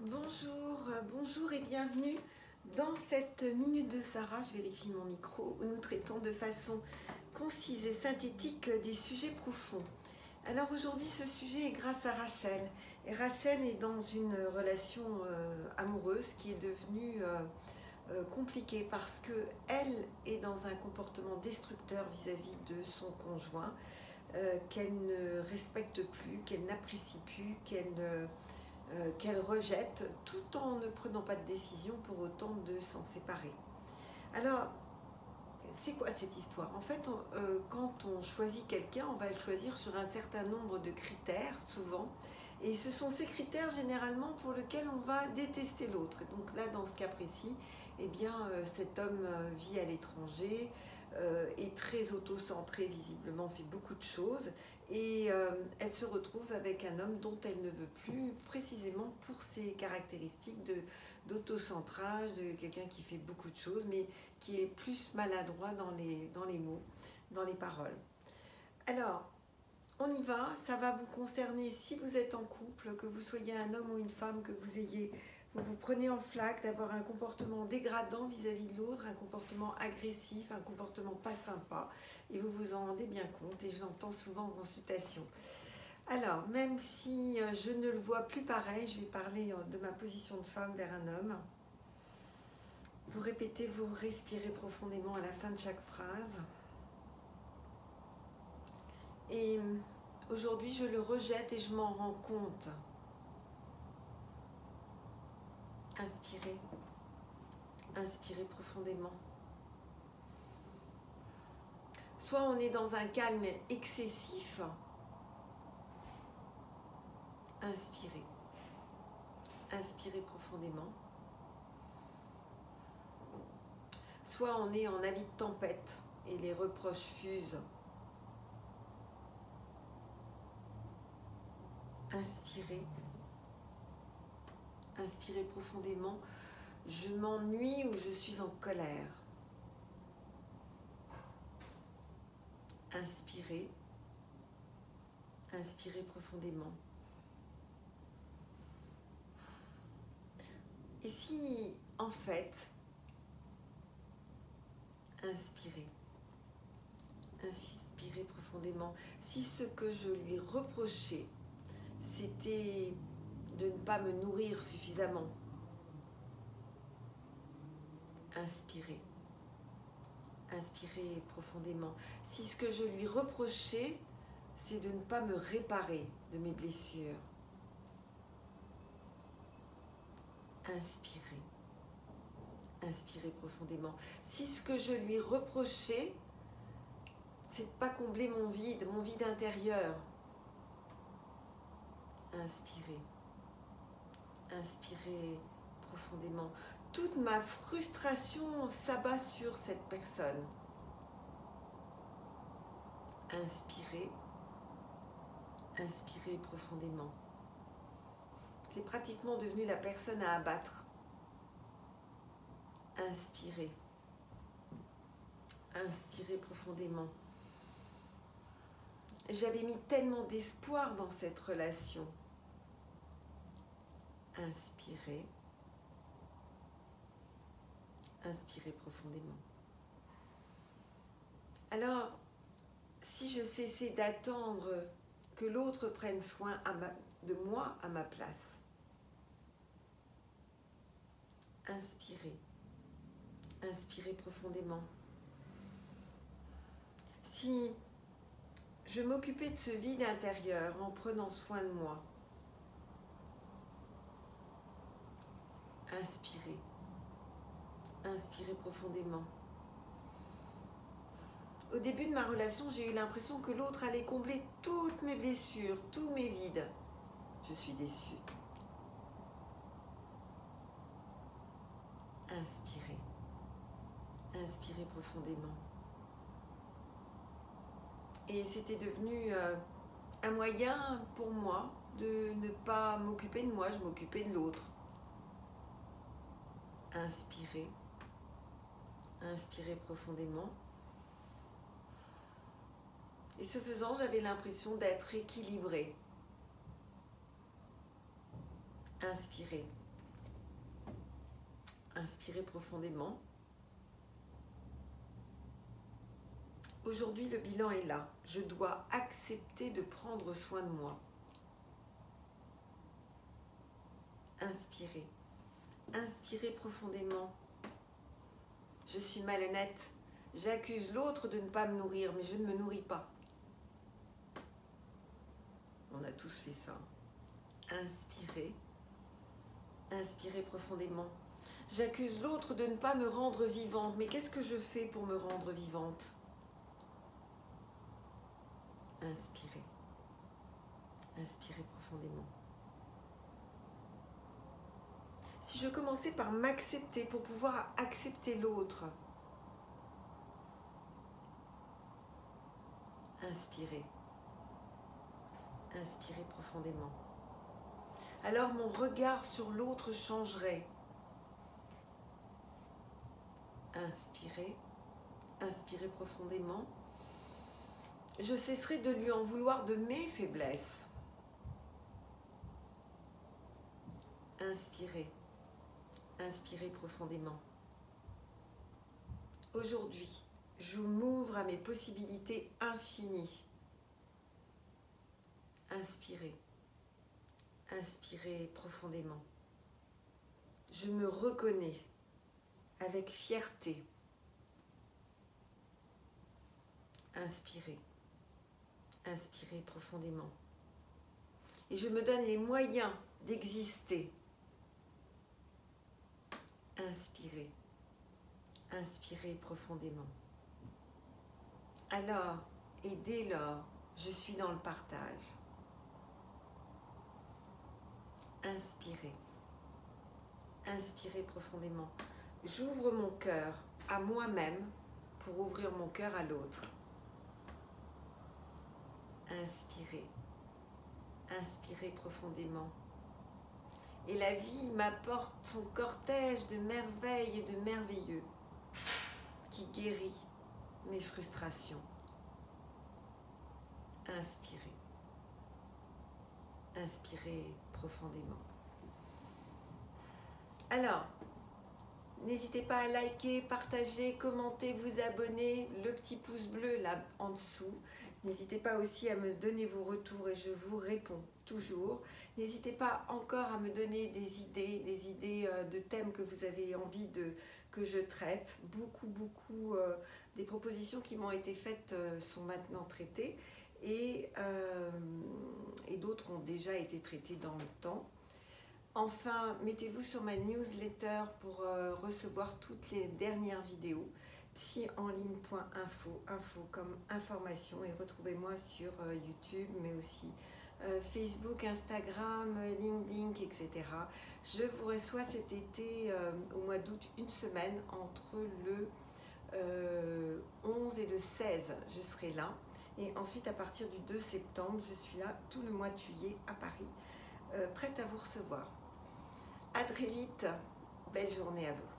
Bonjour et bienvenue dans cette Minute de Sarah. Je vérifie mon micro où nous traitons de façon concise et synthétique des sujets profonds. Alors aujourd'hui, ce sujet est grâce à Rachel. Et Rachel est dans une relation amoureuse qui est devenue compliquée parce qu'elle est dans un comportement destructeur vis-à-vis de son conjoint, qu'elle ne respecte plus, qu'elle n'apprécie plus, qu'elle rejette, tout en ne prenant pas de décision pour autant de s'en séparer. Alors, c'est quoi cette histoire? En fait, quand on choisit quelqu'un, on va le choisir sur un certain nombre de critères, souvent, et ce sont ces critères généralement pour lesquels on va détester l'autre. Et donc là, dans ce cas précis, eh bien, cet homme vit à l'étranger, est très auto-centré, visiblement fait beaucoup de choses, et elle se retrouve avec un homme dont elle ne veut plus, précisément pour ses caractéristiques d'autocentrage, de quelqu'un qui fait beaucoup de choses, mais qui est plus maladroit dans les mots, dans les paroles. Alors, on y va, ça va vous concerner si vous êtes en couple, que vous soyez un homme ou une femme, que vous vous prenez en flaque d'avoir un comportement dégradant vis-à-vis de l'autre, un comportement agressif, un comportement pas sympa, et vous vous en rendez bien compte, et je l'entends souvent en consultation. Alors, même si je ne le vois plus pareil, je vais parler de ma position de femme vers un homme. Vous répétez, vous respirez profondément à la fin de chaque phrase. Et aujourd'hui, je le rejette et je m'en rends compte. Inspirez. Inspirez profondément. Soit on est dans un calme excessif. Inspirez. Inspirez profondément. Soit on est en avis de tempête et les reproches fusent. Inspirez. Inspirez profondément. Je m'ennuie ou je suis en colère. Inspirez. Inspirez profondément. Et si, en fait, inspirez. Inspirez profondément. Si ce que je lui reprochais, c'était de ne pas me nourrir suffisamment, inspirez. Inspirez profondément. Si ce que je lui reprochais, c'est de ne pas me réparer de mes blessures, inspirez. Inspirez profondément. Si ce que je lui reprochais, c'est de ne pas combler mon vide intérieur, inspirez. Inspirez profondément. Toute ma frustration s'abat sur cette personne. Inspirez. Inspirez profondément. C'est pratiquement devenu la personne à abattre. Inspirez. Inspirez profondément. J'avais mis tellement d'espoir dans cette relation. Inspirez. Inspirez profondément. Alors, si je cessais d'attendre que l'autre prenne soin de moi à ma place, inspirez. Inspirez profondément. Si je m'occupais de ce vide intérieur en prenant soin de moi, inspirez. Inspirez profondément. Au début de ma relation, j'ai eu l'impression que l'autre allait combler toutes mes blessures, tous mes vides. Je suis déçue. Inspirez. Inspirez profondément. Et c'était devenu un moyen pour moi de ne pas m'occuper de moi, je m'occupais de l'autre. Inspirez. Inspirez profondément. Et ce faisant, j'avais l'impression d'être équilibrée. Inspirez. Inspirez profondément. Aujourd'hui, le bilan est là. Je dois accepter de prendre soin de moi. Inspirez. Inspirez profondément. Je suis malhonnête. J'accuse l'autre de ne pas me nourrir, mais je ne me nourris pas. On a tous fait ça. Inspirez. Inspirez profondément. J'accuse l'autre de ne pas me rendre vivante, mais qu'est-ce que je fais pour me rendre vivante? Inspirez. Inspirez profondément. Si je commençais par m'accepter pour pouvoir accepter l'autre, inspirez. Inspirez profondément. Alors mon regard sur l'autre changerait. Inspirez. Inspirez profondément. Je cesserai de lui en vouloir de mes faiblesses. Inspirez. Inspirez profondément. Aujourd'hui, je m'ouvre à mes possibilités infinies. Inspirez. Inspirez profondément. Je me reconnais avec fierté. Inspirez. Inspirez profondément. Et je me donne les moyens d'exister. Inspirez. Inspirez profondément. Alors, et dès lors, je suis dans le partage. Inspirez. Inspirez profondément. J'ouvre mon cœur à moi-même pour ouvrir mon cœur à l'autre. Inspirez. Inspirez profondément. Et la vie m'apporte son cortège de merveilles et de merveilleux qui guérit mes frustrations. Inspirez. Inspirez profondément. Alors, n'hésitez pas à liker, partager, commenter, vous abonner, le petit pouce bleu là en dessous. N'hésitez pas aussi à me donner vos retours et je vous réponds toujours. N'hésitez pas encore à me donner des idées de thèmes que vous avez envie que je traite. Beaucoup des propositions qui m'ont été faites sont maintenant traitées et d'autres ont déjà été traitées dans le temps. Enfin, mettez-vous sur ma newsletter pour recevoir toutes les dernières vidéos. psyenligne.info, info comme information, et retrouvez-moi sur YouTube, mais aussi Facebook, Instagram, LinkedIn, etc. Je vous reçois cet été, au mois d'août, une semaine, entre le 11 et le 16, je serai là. Et ensuite, à partir du 2 septembre, je suis là tout le mois de juillet à Paris, prête à vous recevoir. À très vite, belle journée à vous.